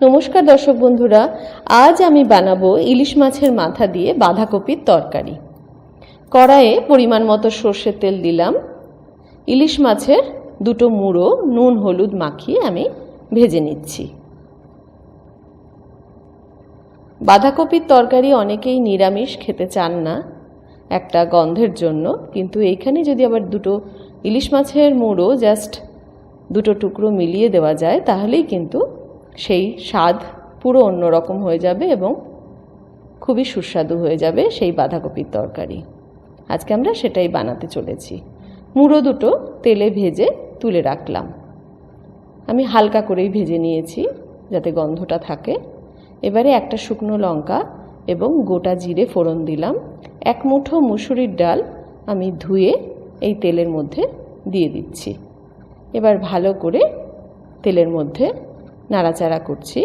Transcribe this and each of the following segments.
नमस्कार दर्शक बंधुरा, आज आमी बानाबो इलिश माछेर माथा दिए बाँधाकपिर तरकारी। कड़ाइए परिमाण मतो सर्षेर तेल दिलाम। इलिश माछेर दुटो मुड़ो नुन हलुद माखिए आमी भेजे निচ্ছি। बाँधाकपिर तरकारी अनेकेई निरामिष खेते चान ना एकटा गन्धेर जोन्नो, किन्तु एइखाने जोदि आबार दुटो इलिश माछेर मुड़ो जास्ट दुटो टुकरो मिलिए देওয়া যায় ताहलेई किन्तु সেই স্বাদ পুরো অন্যরকম হয়ে যাবে এবং খুবই সুস্বাদু হয়ে যাবে সেই বাঁধাকপির তরকারি। আজকে আমরা সেটাই বানাতে চলেছি। মুড়ো দুটো তেলে ভেজে তুলে রাখলাম। আমি হালকা করেই ভেজে নিয়েছি যাতে গন্ধটা থাকে। এবারে একটা শুকনো লঙ্কা এবং গোটা জিরে ফোড়ন দিলাম। এক মুঠো মুসুরির ডাল আমি ধুয়ে এই তেলের মধ্যে দিয়ে দিচ্ছি। এবার ভালো করে তেলের মধ্যে নাড়াচাড়া করছি।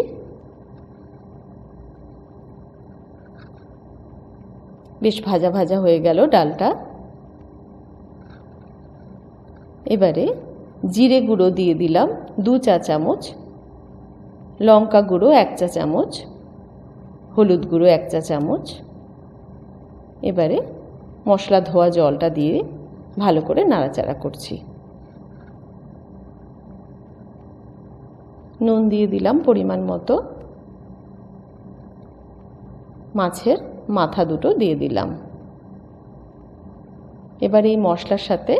বেশ ভাজা ভাজা হয়ে গেল ডালটা। এবারে জিরে গুঁড়ো দিয়ে দিলাম 2 চা চামচ, লঙ্কা গুঁড়ো 1 চা চামচ, হলুদ গুঁড়ো 1 চা চামচ। এবারে মশলা ধোয়া জলটা দিয়ে ভালো করে নাড়াচাড়া করছি। নুন দিয়ে দিলাম পরিমাণ মতো। মাছের মাথা দুটো দিয়ে দিলাম। এবার এই মশলার সাথে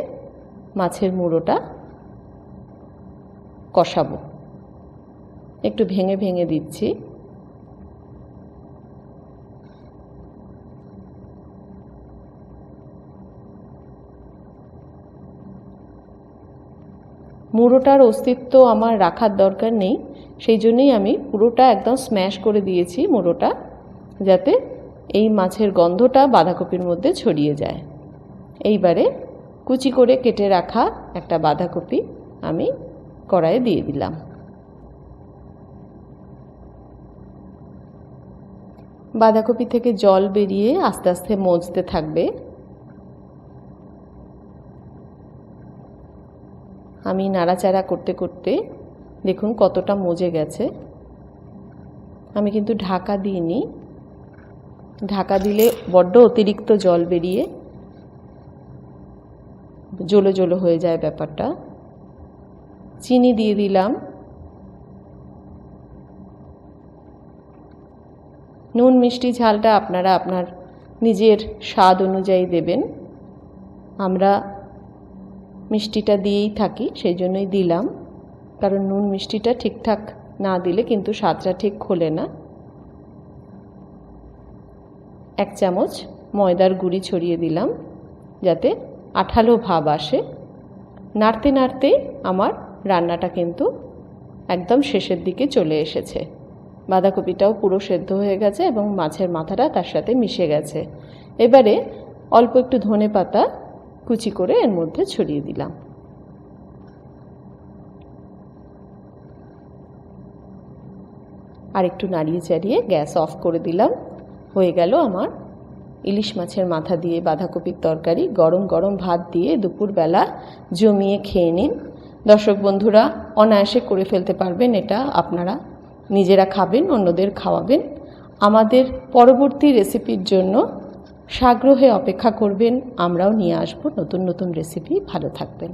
মাছের মুড়োটা কষাবো। একটু ভেঙে ভেঙে দিচ্ছি। মুড়োটার অস্তিত্ব আমার রাখার দরকার নেই, সেই জন্যই আমি পুরোটা একদম স্ম্যাশ করে দিয়েছি মুড়োটা, যাতে এই মাছের গন্ধটা বাঁধাকপির মধ্যে ছড়িয়ে যায়। এইবারে কুচি করে কেটে রাখা একটা বাঁধাকপি আমি কড়াইয়ে দিয়ে দিলাম। বাঁধাকপি থেকে জল বেরিয়ে আস্তে আস্তে মজতে থাকবে। আমি নাড়াচাড়া করতে করতে দেখুন কতটা মজে গেছে। আমি কিন্তু ঢাকা দিইনি, ঢাকা দিলে বড্ড অতিরিক্ত জল বেরিয়ে জলো জলো হয়ে যায় ব্যাপারটা। চিনি দিয়ে দিলাম। নুন মিষ্টি ঝালটা আপনারা আপনার নিজের স্বাদ অনুযায়ী দেবেন। আমরা মিষ্টিটা দিয়েই থাকি, সেই জন্যই দিলাম, কারণ নুন মিষ্টিটা ঠিকঠাক না দিলে কিন্তু স্বাদটা ঠিক খোলে না। 1 চামচ ময়দার গুঁড়ি ছড়িয়ে দিলাম যাতে আঠালো ভাব আসে। নাড়তে নাড়তে আমার রান্নাটা কিন্তু একদম শেষের দিকে চলে এসেছে। বাঁধাকপিটাও পুরো সেদ্ধ হয়ে গেছে এবং মাছের মাথাটা তার সাথে মিশে গেছে। এবারে অল্প একটু ধনেপাতা কুচি করে এর মধ্যে ছড়িয়ে দিলাম। আর একটু নাড়িয়ে চাড়িয়ে গ্যাস অফ করে দিলাম। হয়ে গেল আমার ইলিশ মাছের মাথা দিয়ে বাঁধাকপির তরকারি। গরম গরম ভাত দিয়ে দুপুরবেলা জমিয়ে খেয়ে নিন। দর্শক বন্ধুরা, অনায়াসে করে ফেলতে পারবেন এটা। আপনারা নিজেরা খাবেন, অন্যদের খাওয়াবেন। আমাদের পরবর্তী রেসিপির জন্য সাগ্রহে অপেক্ষা করবেন। আমরাও নিয়ে আসব নতুন নতুন রেসিপি। ভালো থাকবেন।